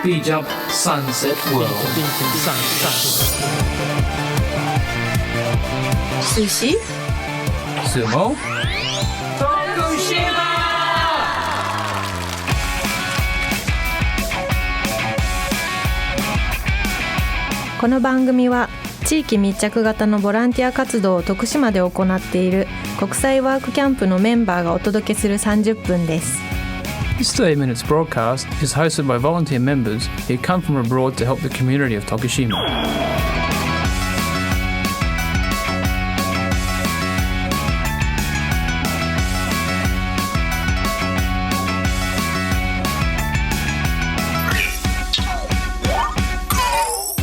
Beach Up Sunset World. Sushi, Sumo, Tokushima! この番組は地域密着型のボランティア活動を徳島で行っている国際ワークキャンプのメンバーがお届けする30分です。This 30 minutes broadcast is hosted by volunteer members who come from abroad to help the community of Tokushima.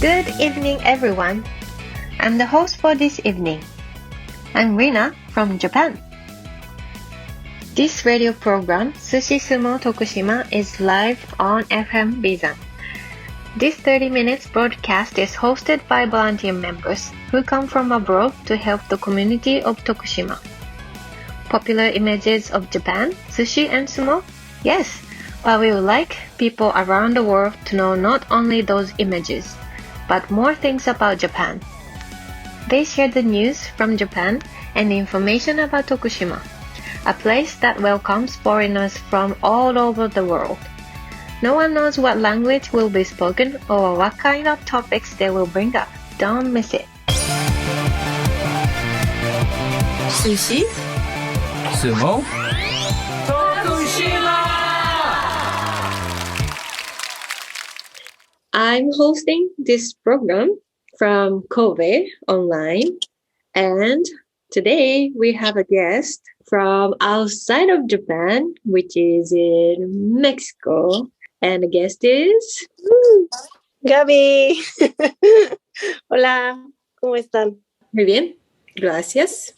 Good evening, everyone. I'm the host for this evening. I'm Rina from Japan. This radio program, Sushi Sumo Tokushima, is live on FM Bizan. This 30 minutes broadcast is hosted by volunteer members who come from abroad to help the community of Tokushima. Popular images of Japan, sushi and sumo? Yes, but we would like people around the world to know not only those images, but more things about Japan. They share the news from Japan and the information about Tokushima, a place that welcomes foreigners from all over the world. No one knows what language will be spoken or what kind of topics they will bring up. Don't miss it. Sushi, Sumo, Tokushima! I'm hosting this program from Kobe online, and today we have a guest from outside of Japan, which is in Mexico, and the guest is Gabi. Hola, ¿cómo están? Muy bien, gracias.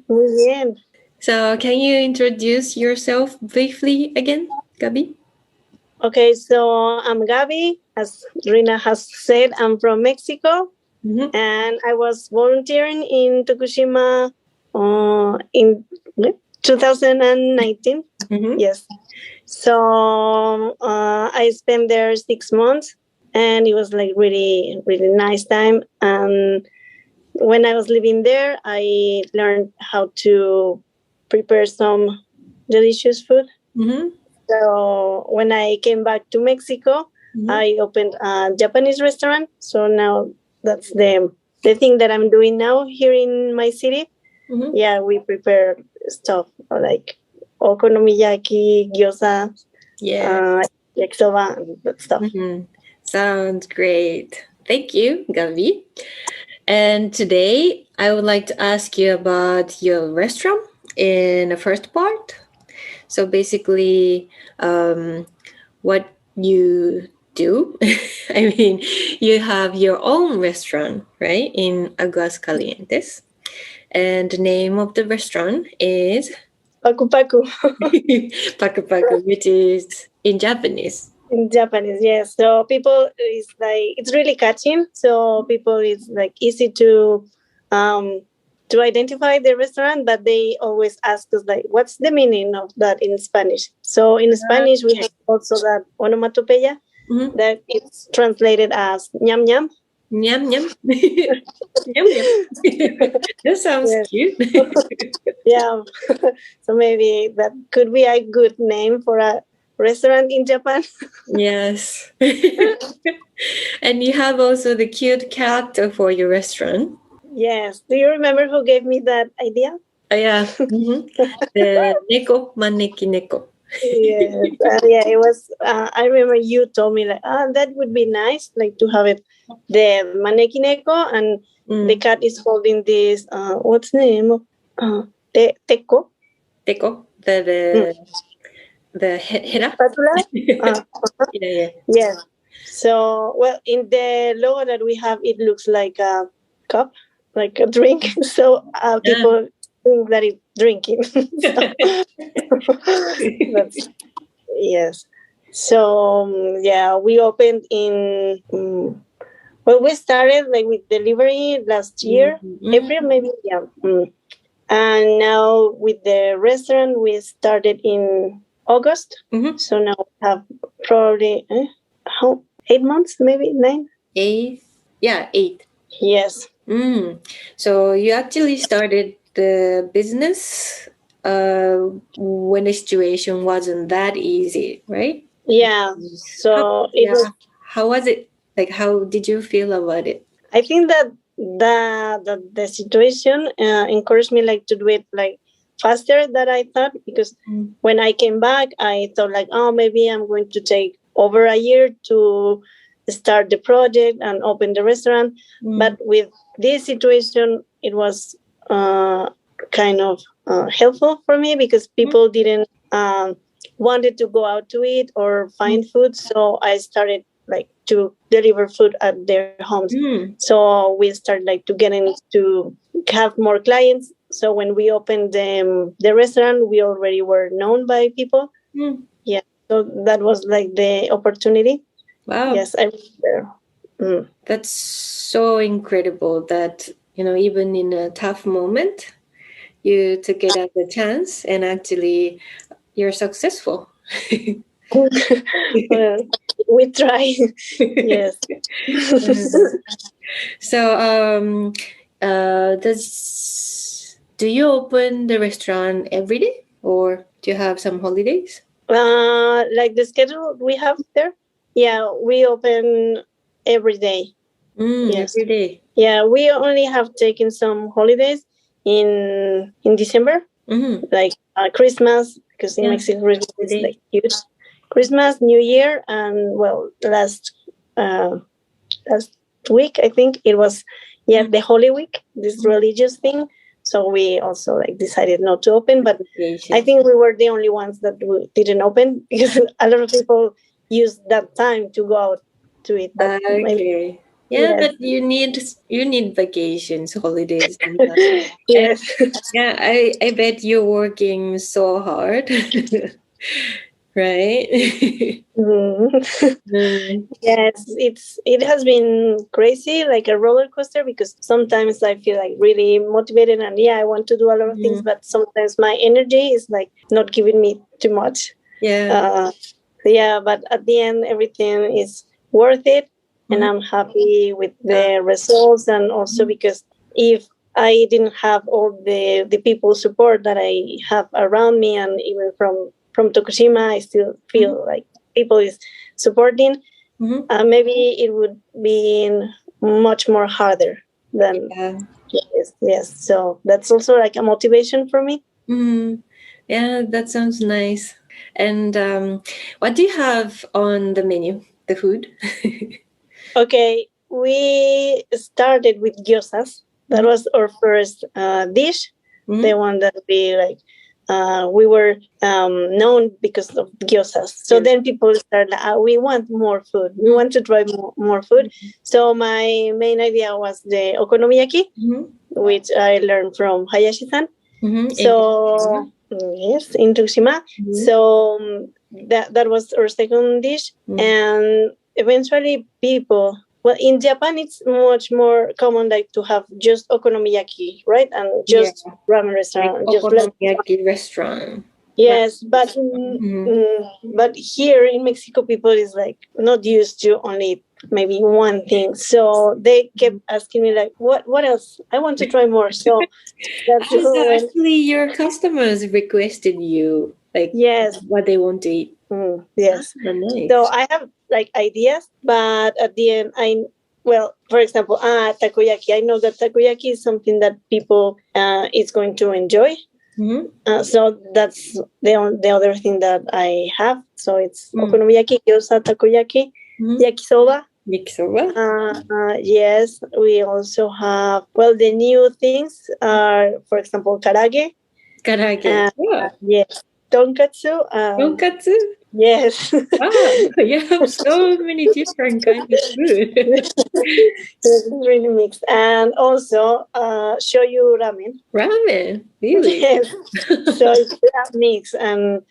Muy bien. So, can you introduce yourself briefly again, Gabi? Okay, so I'm Gabi. As Rina has said, I'm from Mexico, and I was volunteering in Tokushima in 2019. Yes. So I spent there 6 months, and it was like really, really nice time. And when I was living there, I learned how to prepare some delicious food. So when I came back to Mexico, I opened a Japanese restaurant. So now that's the thing that I'm doing now here in my city. Yeah, we prepare stuff like okonomiyaki, gyoza, yakisoba, and that stuff. Sounds great. Thank you, Gabi. And today I would like to ask you about your restaurant in the first part. So basically, what you do, I mean, you have your own restaurant, right, in Aguascalientes. And the name of the restaurant is Paku Paku. Paku Paku, which is in Japanese. In Japanese, yes. So people is like, it's really catching. So people is like easy to identify the restaurant, but they always ask us like, what's the meaning of that in Spanish? So in Spanish, we have also that onomatopoeia that it's translated as ñam ñam. Ñam ñam. Ñam ñam. That sounds cute. Yeah. So maybe that could be a good name for a restaurant in Japan. Yes. And you have also the cute character for your restaurant. Yes. Do you remember who gave me that idea? Oh, yeah. The neko, maneki neko. Yes. Yeah, it was, I remember you told me like, that would be nice, like to have it, the maneki neko, and the cat is holding this, what's the name? Teko. Teko. The hera. Spatula? Yeah. Yes. So, well, in the logo that we have, it looks like a cup, like a drink. So people think that it's drinking. Yes. So, we opened in, we started like with delivery last year, April maybe, And now with the restaurant, we started in August. Mhm. So now we have probably 8 months, maybe 9. 8. Yeah, 8. Yes. So you actually started the business when the situation wasn't that easy, right? Yeah. How, So it yeah. was. How was it? Like, how did you feel about it? I think that the situation encouraged me like to do it like faster than I thought, because when I came back, I thought like, oh, maybe I'm going to take over a year to start the project and open the restaurant. But with this situation, it was kind of helpful for me, because people didn't wanted to go out to eat or find food. So I started like to deliver food at their homes. So we started like to getting to have more clients. So when we opened the restaurant, we already were known by people. Yeah. So that was like the opportunity. Wow. Yes, I was there. That's so incredible that, even in a tough moment, you took it as a chance and actually you're successful. Well, we try. Yes. So, do you open the restaurant every day, or do you have some holidays? Like the schedule we have there. Yeah, we open every day. Yes. Every day. Yeah, we only have taken some holidays in December, like Christmas, because in Mexico it's like huge. Christmas, New Year, and well, last week I think it was the Holy Week, this religious thing. So we also like decided not to open, but I think we were the only ones that didn't open, because a lot of people use that time to go out to eat. But Okay. Yeah, but you need vacations, holidays. Yes. Yeah, I bet you're working so hard. Right? Yes, it has been crazy, like a roller coaster, because sometimes I feel like really motivated and I want to do a lot of things, but sometimes my energy is like not giving me too much. Yeah. But at the end everything is worth it, and I'm happy with the results. And also because if I didn't have all the people support that I have around me, and even from Tokushima, I still feel like people is supporting. Maybe it would be much more harder than yes. So that's also like a motivation for me. Yeah, that sounds nice. And what do you have on the menu? The food? Okay, we started with gyozas. That was our first dish. The one that we were known because of gyozas. So then people started, we want more food. We want to try more food. So my main idea was the okonomiyaki, which I learned from Hayashi-san. So yes, in Tokushima. So that was our second dish. And eventually people, well, in Japan it's much more common like to have just okonomiyaki, right? And just ramen restaurant, like okonomiyaki restaurant. Yes, but but here in Mexico, people is like not used to only maybe one thing, so they kept asking me like, "What else? I want to try more." So that's actually your customers requested you like what they want to eat. Yes. Nice. So I have like ideas, but at the end, for example, takoyaki. I know that takoyaki is something that people is going to enjoy. So that's the other thing that I have. So it's okonomiyaki, gyoza, takoyaki, yakisoba. Yakisoba? Yes, we also have, the new things are, for example, karage. Karage. Yes. Tonkatsu. Tonkatsu? Yes. You have so many different kinds of food. It's really mixed. And also shoyu ramen. Ramen? Really? Yes. So it's that mix. And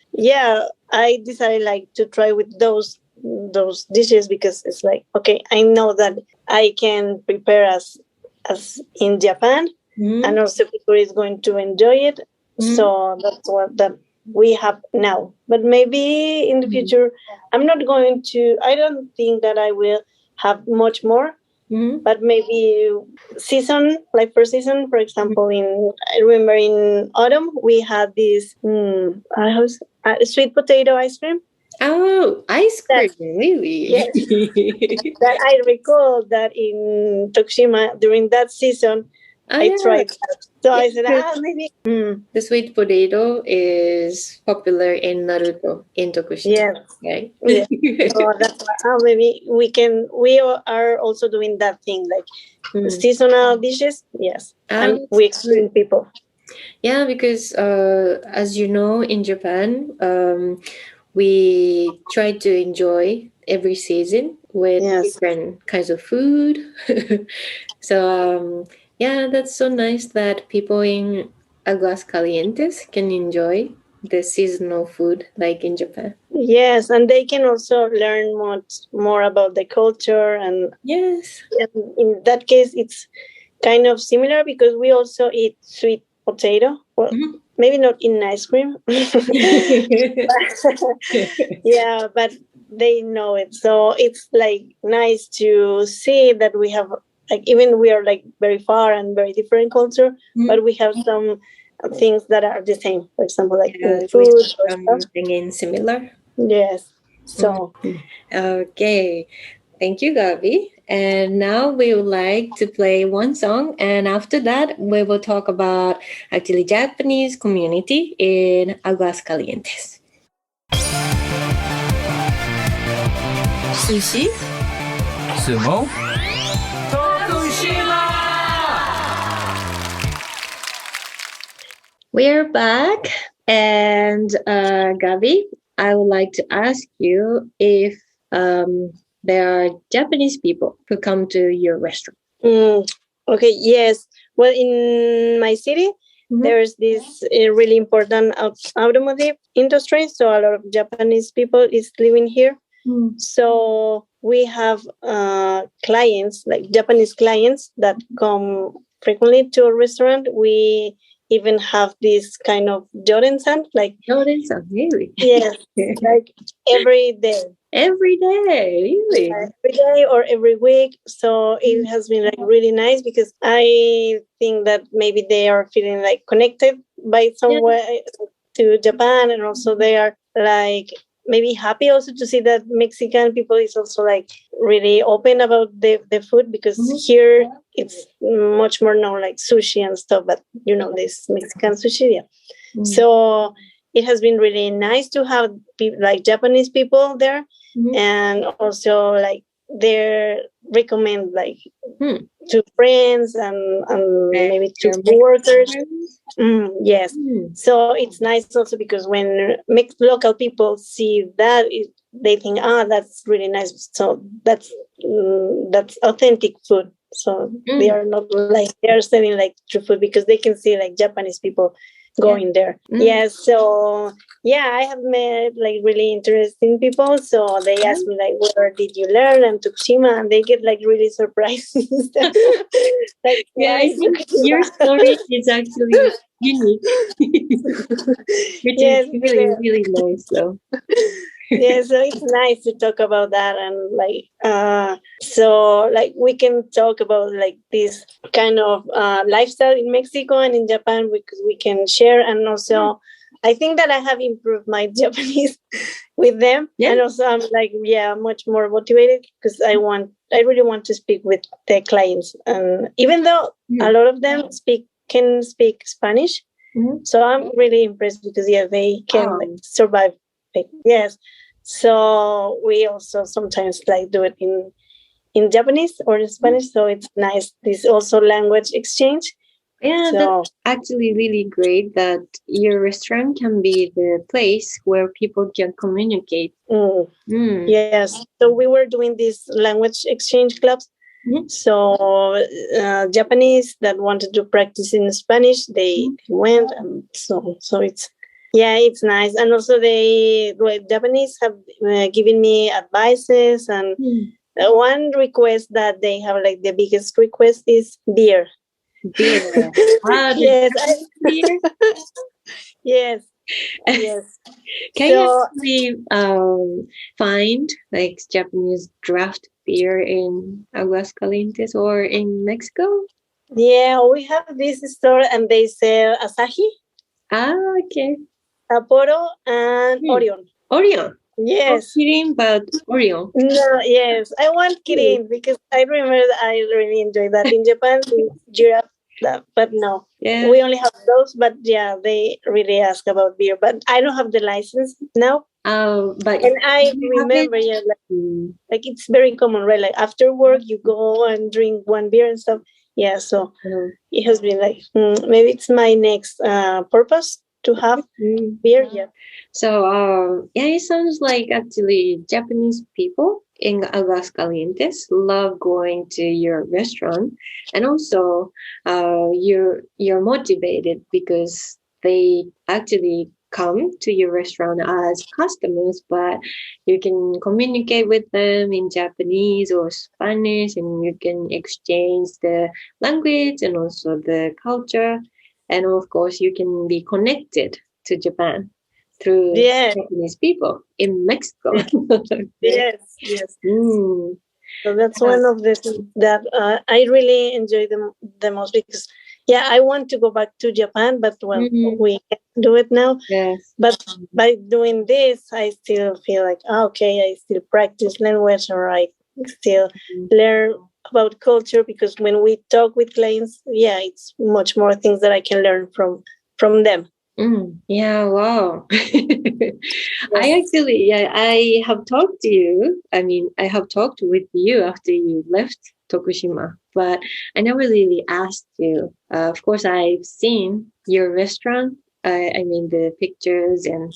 I decided like to try with those dishes, because it's like, okay, I know that I can prepare as in Japan, and also people is going to enjoy it. So we have now. But maybe in the future, I don't think that I will have much more. But maybe season, like per season, for example, I remember in autumn we had this sweet potato ice cream. Oh, ice cream, really? Yes, that I recall that in Tokushima during that season, I tried that. So I said, maybe. The sweet potato is popular in Naruto, in Tokushima. Yes. Right? Yeah. So that's why maybe we are also doing that thing, like seasonal dishes. Yes. And we explain people. Yeah, because as you know, in Japan, we try to enjoy every season with different kinds of food. So that's so nice that people in Aguascalientes can enjoy the seasonal food like in Japan. Yes, and they can also learn much more about the culture. And yes, in that case, it's kind of similar because we also eat sweet potato. Well, maybe not in ice cream. But they know it. So it's like nice to see that we have, like, even we are like very far and very different culture, but we have some things that are the same. For example, like food or something similar. Yes. So okay. Thank you, Gabi. And now we would like to play one song. And after that, we will talk about actually Japanese community in Aguascalientes. Sushi, Sumo, Tokushima! We're back. And Gabi, I would like to ask you if there are Japanese people who come to your restaurant. Okay, yes. Well, in my city, there's this really important automotive industry. So a lot of Japanese people is living here. So we have clients, like Japanese clients that come frequently to a restaurant. We even have this kind of Joden-san, like Joden-san, really? Yes, like every day. Every day, really? Every day or every week. So it has been like really nice because I think that maybe they are feeling like connected by some way to Japan, and also they are like maybe happy also to see that Mexican people is also like really open about the food, because here it's much more known like sushi and stuff, but you know, this Mexican sushi. So it has been really nice to have like Japanese people there, and also like they recommend like to friends and maybe to workers. Yes. So it's nice also because when local people see that, they think, that's really nice. So that's authentic food. So they are not like they're selling like true food, because they can see like Japanese people going there. So I have met like really interesting people. So they ask me like, where did you learn? And Tokushima, and they get like really surprised. Like, I think your story is actually unique, which is really, really nice. So. So it's nice to talk about that, and like so like we can talk about like this kind of lifestyle in Mexico and in Japan, because we can share. And also I think that I have improved my Japanese with them, and also I'm like much more motivated, because I really want to speak with the clients, and even though a lot of them can speak Spanish, so I'm really impressed, because they can like survive. Yes. So we also sometimes like do it in Japanese or in Spanish. So it's nice. This also language exchange. Yeah, that's actually really great that your restaurant can be the place where people can communicate. Yes. So we were doing these language exchange clubs. So Japanese that wanted to practice in Spanish, they went, and so it's nice. And also Japanese have given me advices, and one request that they have, like the biggest request, is beer. Beer. Yes. Beer. Yes. Yes. Can you actually find like Japanese draft beer in Aguascalientes or in Mexico? Yeah, we have this store and they sell Asahi, Ah, okay. Sapporo, and Orion. Orion. Yes. Not Kirin, but Orion. No, yes. I want Kirin because I remember that I really enjoyed that. In Japan, giraffe, but no. Yeah. We only have those, but yeah, they really ask about beer. But I don't have the license now. But and I remember, yeah, like it's very common, right? Like after work, you go and drink one beer and stuff. Yeah, so it has been like maybe it's my next purpose to have beer. Yeah. So yeah, it sounds like actually Japanese people in Aguascalientes love going to your restaurant, and also you're motivated because they actually come to your restaurant as customers, but you can communicate with them in Japanese or Spanish, and you can exchange the language and also the culture, and of course you can be connected to Japan through Japanese people in Mexico. Yes. So that's one of the things that I really enjoy the most because, yeah, I want to go back to Japan, but we can't do it now. Yes. But by doing this, I still feel like, okay, I still practice language or I still learn about culture because when we talk with clients, yeah, it's much more things that I can learn from them. Yeah, wow. I have talked to you. I mean, I have talked with you after you left Tokushima, but I never really asked you. Of course, I've seen your restaurant. I mean, the pictures and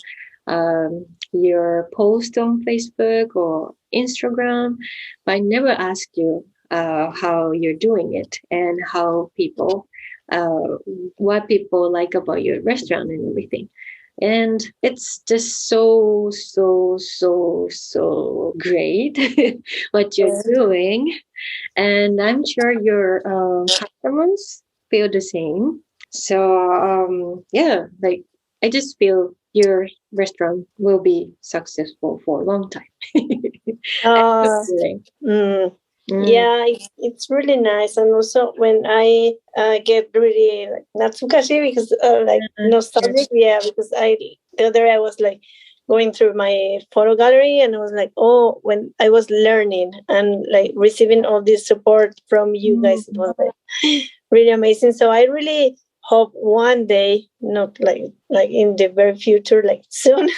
your post on Facebook or Instagram, but I never asked you how you're doing it and how people what people like about your restaurant and everything. And it's just so great what you're doing. And I'm sure your customers feel the same. So yeah, like I just feel your restaurant will be successful for a long time. Yeah, it's really nice, and also when I get really like Natsukashi because like nostalgic, yeah, because the other day I was like going through my photo gallery and I was like, oh, when I was learning and like receiving all this support from you guys, it was like really amazing. So I really hope one day, not like in the very future, like soon,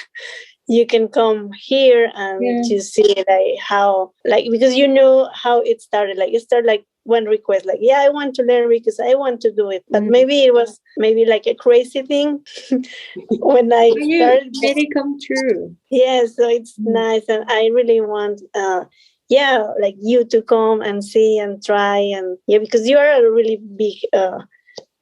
you can come here and to see like how like because you know how it started. Like it started like one request, like I want to learn because I want to do it. But maybe it was like a crazy thing when I started. Made it come true. Yeah, so it's nice, and I really want like you to come and see and try and because you are a really big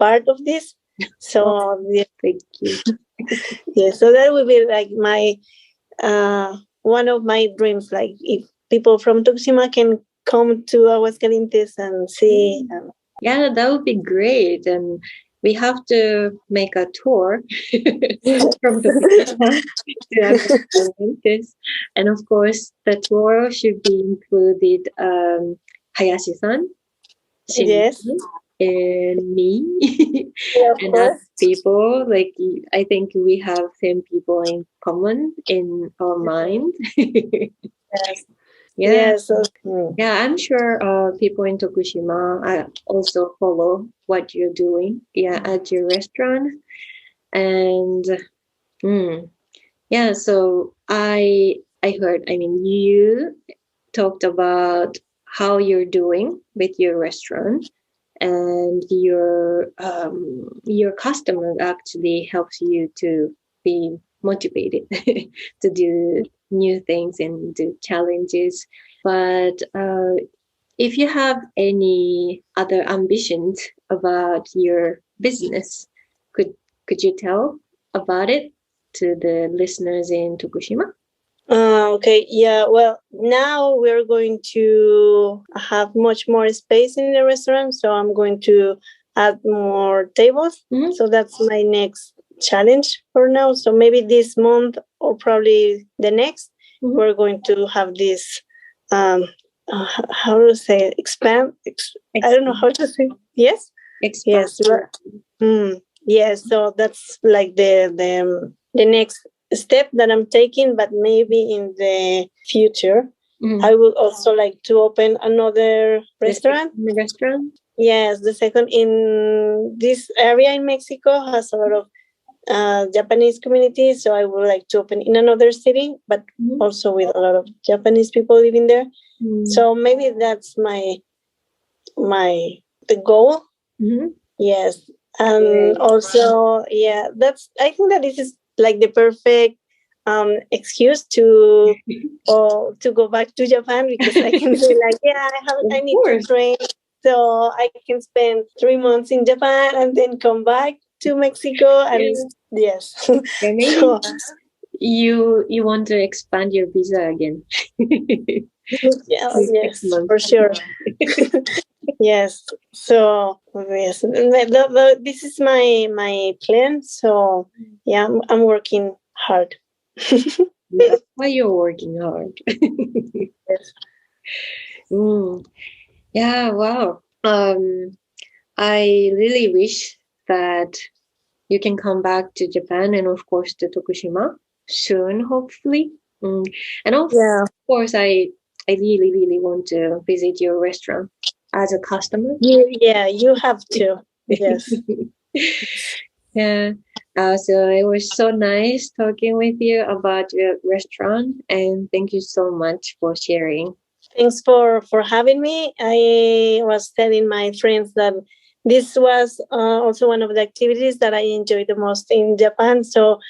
part of this. So thank you. So that would be like my one of my dreams. Like if people from Tokushima can come to Aguascalientes and see. Yeah, that would be great, and we have to make a tour from Tokushima to Aguascalientes, and of course, the tour should be included Hayashi-san, Shin-san, and me, and other people. Like I think we have same people in common in our mind. Yeah, I'm sure people in Tokushima also follow what you're doing. At your restaurant, and so I heard. I mean, you talked about how you're doing with your restaurant, and your customer actually helps you to be motivated to do new things and do challenges. But if you have any other ambitions about your business, could you tell about it to the listeners in Tokushima? Okay, yeah. Well, now we're going to have much more space in the restaurant, so I'm going to add more tables. So that's my next challenge for now. So maybe this month or probably the next, we're going to have this, how to say it? Expand. I don't know how to say it. Yes? Expand. Yes. Yes. So that's like the next step that I'm taking, but maybe in the future, I would also like to open another restaurant. The restaurant? Yes, the second in this area in Mexico has a lot of Japanese community, so I would like to open in another city, but also with a lot of Japanese people living there. So maybe that's the goal. Yes, and also I think that this is like the perfect excuse to go back to Japan, because I can say like, I need to train, so I can spend 3 months in Japan and then come back to Mexico. And yes, maybe so, you want to expand your visa again. yes, for sure. Yes, so yes, this is my plan. So I'm working hard. That's why you're working hard. Yes. Yeah, wow. I really wish that you can come back to Japan and of course to Tokushima soon, hopefully. And also, of course, I really, really want to visit your restaurant as a customer. You have to. Yes. Yeah. So it was so nice talking with you about your restaurant, and thank you so much for sharing. Thanks for having me. I was telling my friends that this was also one of the activities that I enjoy the most in Japan. So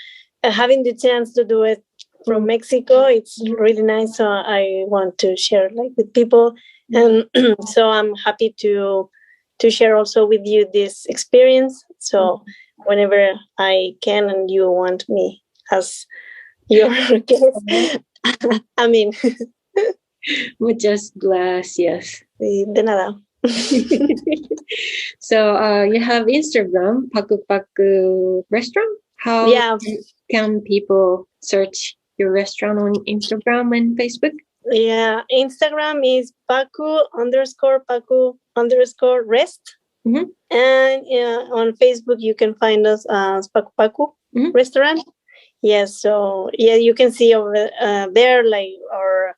having the chance to do it from Mexico, it's really nice. So I want to share like with people, and so I'm happy to share also with you this experience. So whenever I can and you want me as your guest, I mean. Muchas gracias. De nada. So you have Instagram, Paku Paku Restaurant. How can people search your restaurant on Instagram and Facebook? Yeah, Instagram is Paku _ rest. And on Facebook you can find us as Paku Paku Restaurant. Yes, so you can see over there like our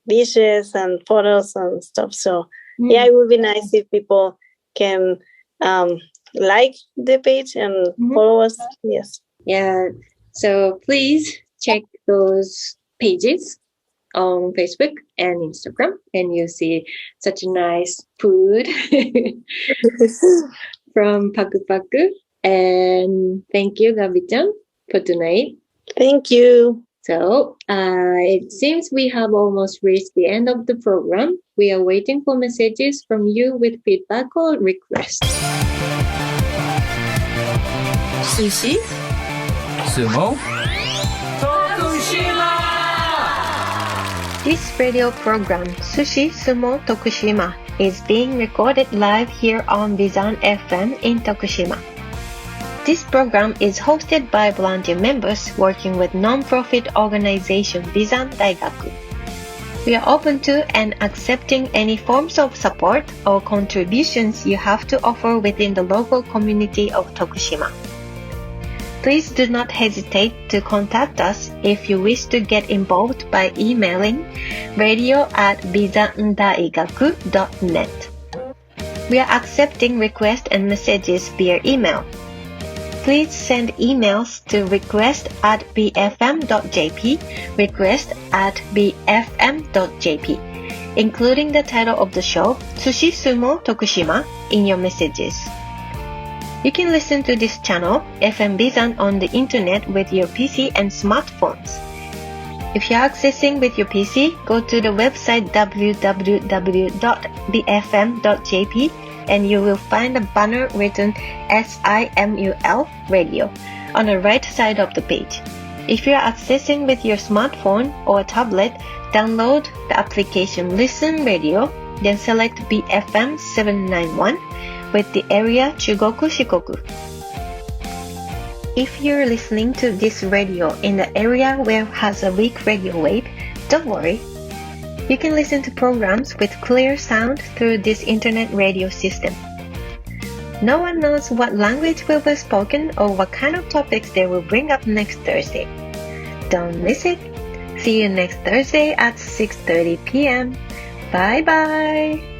dishes and photos and stuff. So it would be nice if people can like the page and follow us. Yes. Yeah. So please check those pages on Facebook and Instagram, and you see such nice food from Paku Paku. And thank you, Gabi-chan, for tonight. Thank you. So it seems we have almost reached the end of the program. We are waiting for messages from you with feedback or requests. Sushi, Sumo, Tokushima! This radio program, Sushi, Sumo, Tokushima, is being recorded live here on Bizan FM in Tokushima. This program is hosted by volunteer members working with non-profit organization Bizan Daigaku. We are open to and accepting any forms of support or contributions you have to offer within the local community of Tokushima. Please do not hesitate to contact us if you wish to get involved by emailing radio@bizandaigaku.net. We are accepting requests and messages via email. Please send emails to request@bfm.jp, request@bfm.jp, including the title of the show, Sushi Sumo Tokushima, in your messages. You can listen to this channel, FM Bizan, on the internet with your PC and smartphones. If you're accessing with your PC, go to the website www.bfm.jp and you will find a banner written SIMUL Radio on the right side of the page. If you are accessing with your smartphone or tablet, download the application Listen Radio, then select BFM 791 with the area Chugoku Shikoku. If you're listening to this radio in the area where has a weak radio wave, don't worry. You can listen to programs with clear sound through this internet radio system. No one knows what language will be spoken or what kind of topics they will bring up next Thursday. Don't miss it. See you next Thursday at 6:30 p.m. Bye bye!